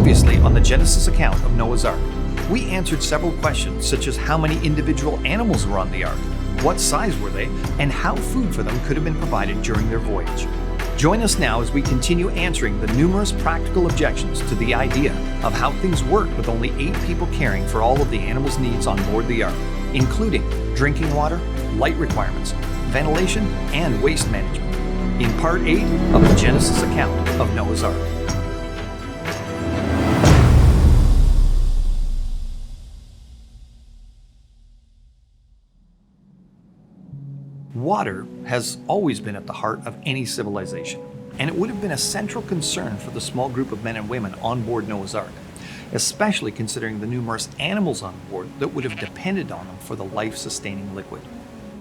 Previously on the Genesis account of Noah's Ark, we answered several questions such as how many individual animals were on the ark, what size were they, and how food for them could have been provided during their voyage. Join us now as we continue answering the numerous practical objections to the idea of how things worked with only 8 people caring for all of the animals' needs on board the ark, including drinking water, light requirements, ventilation, and waste management, in Part 8 of the Genesis account of Noah's Ark. Water has always been at the heart of any civilization, and it would have been a central concern for the small group of men and women on board Noah's Ark, especially considering the numerous animals on board that would have depended on them for the life-sustaining liquid.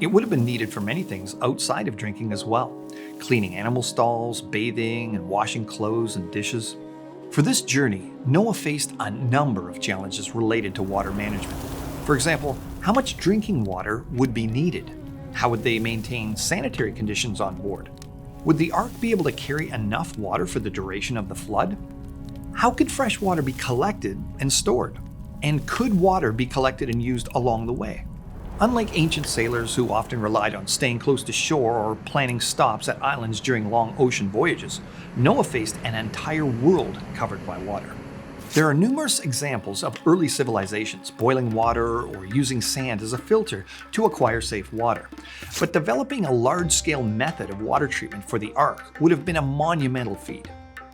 It would have been needed for many things outside of drinking as well, cleaning animal stalls, bathing, and washing clothes and dishes. For this journey, Noah faced a number of challenges related to water management. For example, how much drinking water would be needed? How would they maintain sanitary conditions on board? Would the ark be able to carry enough water for the duration of the flood? How could fresh water be collected and stored? And could water be collected and used along the way? Unlike ancient sailors who often relied on staying close to shore or planning stops at islands during long ocean voyages, Noah faced an entire world covered by water. There are numerous examples of early civilizations boiling water or using sand as a filter to acquire safe water. But developing a large-scale method of water treatment for the ark would have been a monumental feat.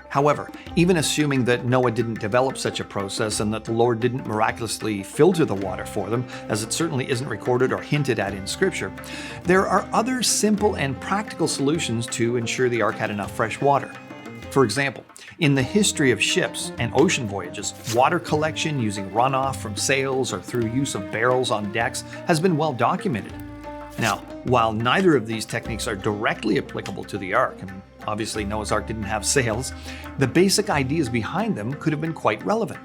However, even assuming that Noah didn't develop such a process and that the Lord didn't miraculously filter the water for them, as it certainly isn't recorded or hinted at in Scripture, there are other simple and practical solutions to ensure the ark had enough fresh water. For example, in the history of ships and ocean voyages, water collection using runoff from sails or through use of barrels on decks has been well documented. Now, while neither of these techniques are directly applicable to the ark, and obviously Noah's Ark didn't have sails, the basic ideas behind them could have been quite relevant.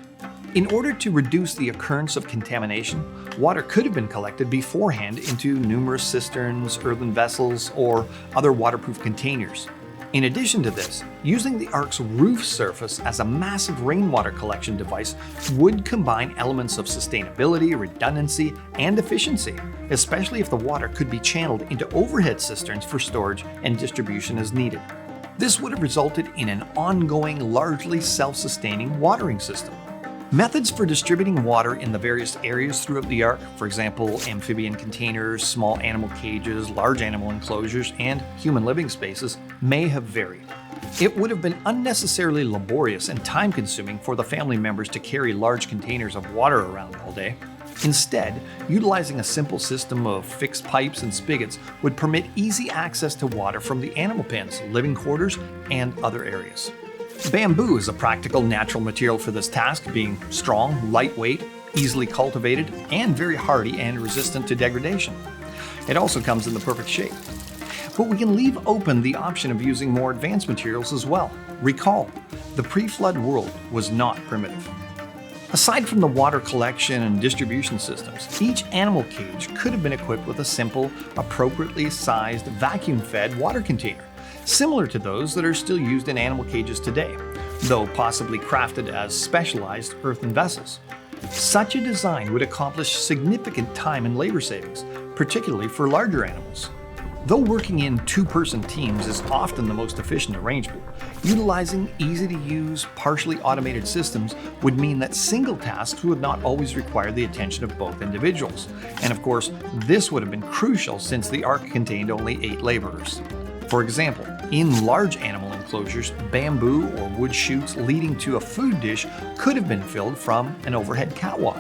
In order to reduce the occurrence of contamination, water could have been collected beforehand into numerous cisterns, earthen vessels, or other waterproof containers. In addition to this, using the ark's roof surface as a massive rainwater collection device would combine elements of sustainability, redundancy, and efficiency, especially if the water could be channeled into overhead cisterns for storage and distribution as needed. This would have resulted in an ongoing, largely self-sustaining watering system. Methods for distributing water in the various areas throughout the ark, for example, amphibian containers, small animal cages, large animal enclosures, and human living spaces, may have varied. It would have been unnecessarily laborious and time-consuming for the family members to carry large containers of water around all day. Instead, utilizing a simple system of fixed pipes and spigots would permit easy access to water from the animal pens, living quarters, and other areas. Bamboo is a practical natural material for this task, being strong, lightweight, easily cultivated, and very hardy and resistant to degradation. It also comes in the perfect shape. But we can leave open the option of using more advanced materials as well. Recall, the pre-flood world was not primitive. Aside from the water collection and distribution systems, each animal cage could have been equipped with a simple, appropriately sized, vacuum-fed water container, similar to those that are still used in animal cages today, though possibly crafted as specialized earthen vessels. Such a design would accomplish significant time and labor savings, particularly for larger animals. Though working in 2-person teams is often the most efficient arrangement, utilizing easy-to-use, partially automated systems would mean that single tasks would not always require the attention of both individuals. And of course, this would have been crucial since the ark contained only 8 laborers. For example, in large animal enclosures, bamboo or wood chutes leading to a food dish could have been filled from an overhead catwalk.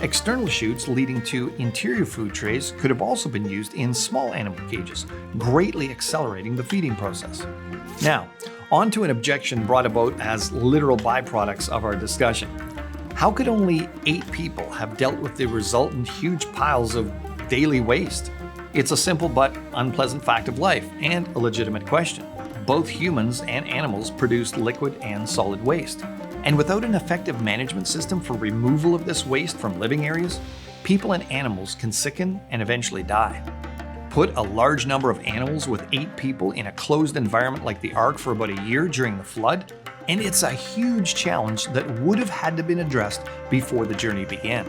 External chutes leading to interior food trays could have also been used in small animal cages, greatly accelerating the feeding process. Now, on to an objection brought about as literal byproducts of our discussion. How could only 8 people have dealt with the resultant huge piles of daily waste? It's a simple but unpleasant fact of life, and a legitimate question. Both humans and animals produce liquid and solid waste. And without an effective management system for removal of this waste from living areas, people and animals can sicken and eventually die. Put a large number of animals with 8 people in a closed environment like the Ark for about a year during the flood, and it's a huge challenge that would have had to been addressed before the journey began.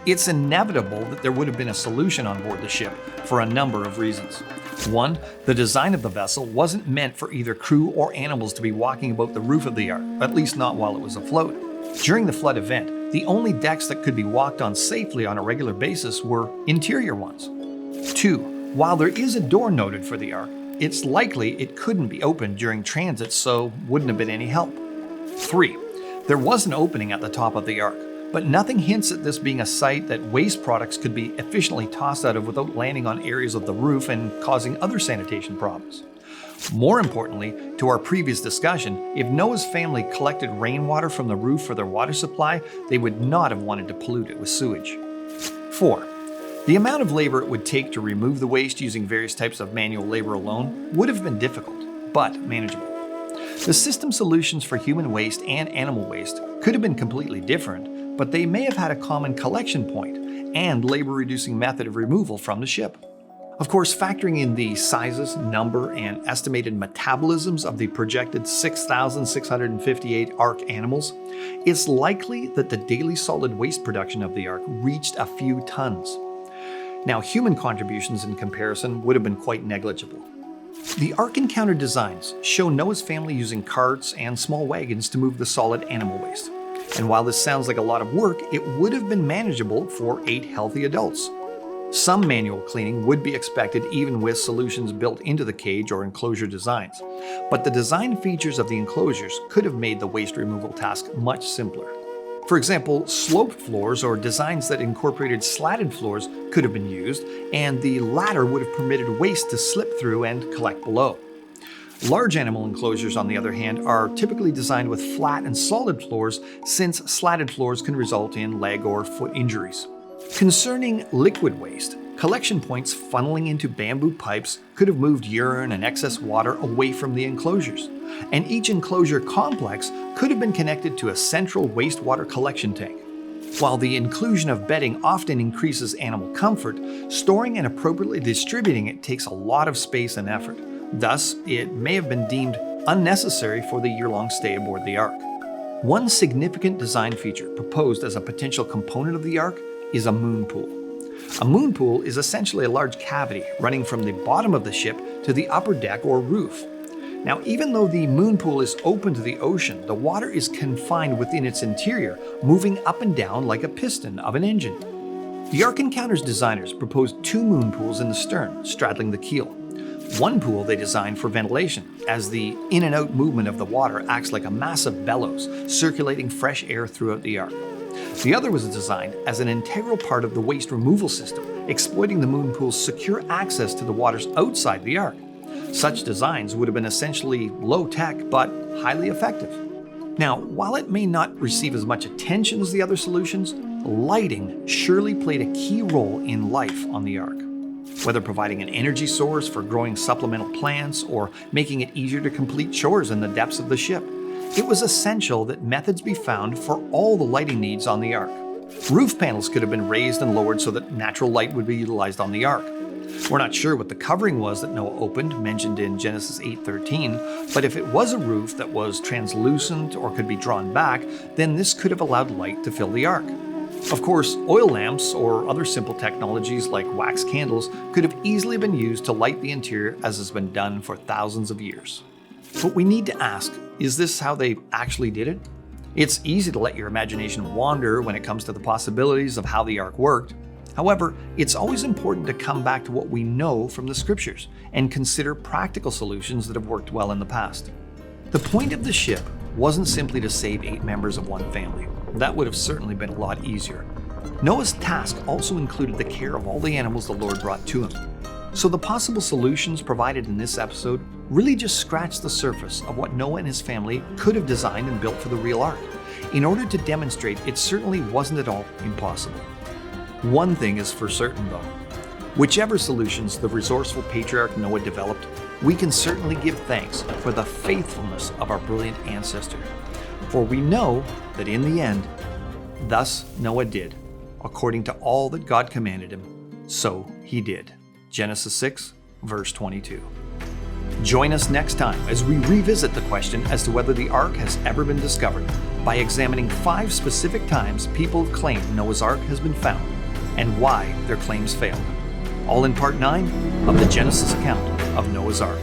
It's inevitable that there would have been a solution on board the ship for a number of reasons. One, the design of the vessel wasn't meant for either crew or animals to be walking about the roof of the Ark, at least not while it was afloat. During the flood event, the only decks that could be walked on safely on a regular basis were interior ones. Two, while there is a door noted for the Ark, it's likely it couldn't be opened during transit, so wouldn't have been any help. Three, there was an opening at the top of the Ark, but nothing hints at this being a site that waste products could be efficiently tossed out of without landing on areas of the roof and causing other sanitation problems. More importantly, to our previous discussion, if Noah's family collected rainwater from the roof for their water supply, they would not have wanted to pollute it with sewage. 4. The amount of labor it would take to remove the waste using various types of manual labor alone would have been difficult, but manageable. The system solutions for human waste and animal waste could have been completely different, but they may have had a common collection point and labor-reducing method of removal from the ship. Of course, factoring in the sizes, number, and estimated metabolisms of the projected 6,658 Ark animals, it's likely that the daily solid waste production of the Ark reached a few tons. Now, human contributions in comparison would have been quite negligible. The Ark Encounter designs show Noah's family using carts and small wagons to move the solid animal waste. And while this sounds like a lot of work, it would have been manageable for 8 healthy adults. Some manual cleaning would be expected even with solutions built into the cage or enclosure designs, but the design features of the enclosures could have made the waste removal task much simpler. For example, sloped floors or designs that incorporated slatted floors could have been used, and the latter would have permitted waste to slip through and collect below. Large animal enclosures, on the other hand, are typically designed with flat and solid floors, since slatted floors can result in leg or foot injuries. Concerning liquid waste, collection points funneling into bamboo pipes could have moved urine and excess water away from the enclosures, and each enclosure complex could have been connected to a central wastewater collection tank. While the inclusion of bedding often increases animal comfort, storing and appropriately distributing it takes a lot of space and effort. Thus, it may have been deemed unnecessary for the year-long stay aboard the Ark. One significant design feature proposed as a potential component of the Ark is a moon pool. A moon pool is essentially a large cavity running from the bottom of the ship to the upper deck or roof. Now, even though the moon pool is open to the ocean, the water is confined within its interior, moving up and down like a piston of an engine. The Ark Encounter's designers proposed 2 moon pools in the stern, straddling the keel. One pool they designed for ventilation, as the in and out movement of the water acts like a massive bellows, circulating fresh air throughout the Ark. The other was designed as an integral part of the waste removal system, exploiting the moon pool's secure access to the waters outside the Ark. Such designs would have been essentially low-tech, but highly effective. Now, while it may not receive as much attention as the other solutions, lighting surely played a key role in life on the Ark. Whether providing an energy source for growing supplemental plants or making it easier to complete chores in the depths of the ship, it was essential that methods be found for all the lighting needs on the Ark. Roof panels could have been raised and lowered so that natural light would be utilized on the Ark. We're not sure what the covering was that Noah opened, mentioned in Genesis 8:13, but if it was a roof that was translucent or could be drawn back, then this could have allowed light to fill the Ark. Of course, oil lamps or other simple technologies like wax candles could have easily been used to light the interior, as has been done for thousands of years. But we need to ask, is this how they actually did it? It's easy to let your imagination wander when it comes to the possibilities of how the Ark worked. However, it's always important to come back to what we know from the scriptures and consider practical solutions that have worked well in the past. The point of the ship wasn't simply to save 8 members of one family. That would have certainly been a lot easier. Noah's task also included the care of all the animals the Lord brought to him. So the possible solutions provided in this episode really just scratch the surface of what Noah and his family could have designed and built for the real Ark, in order to demonstrate it certainly wasn't at all impossible. One thing is for certain though, whichever solutions the resourceful patriarch Noah developed, we can certainly give thanks for the faithfulness of our brilliant ancestor. For we know that in the end, thus Noah did, according to all that God commanded him, so he did. Genesis 6, verse 22. Join us next time as we revisit the question as to whether the Ark has ever been discovered by examining 5 specific times people have claimed Noah's Ark has been found and why their claims failed. All in Part 9 of the Genesis account of Noah's Ark.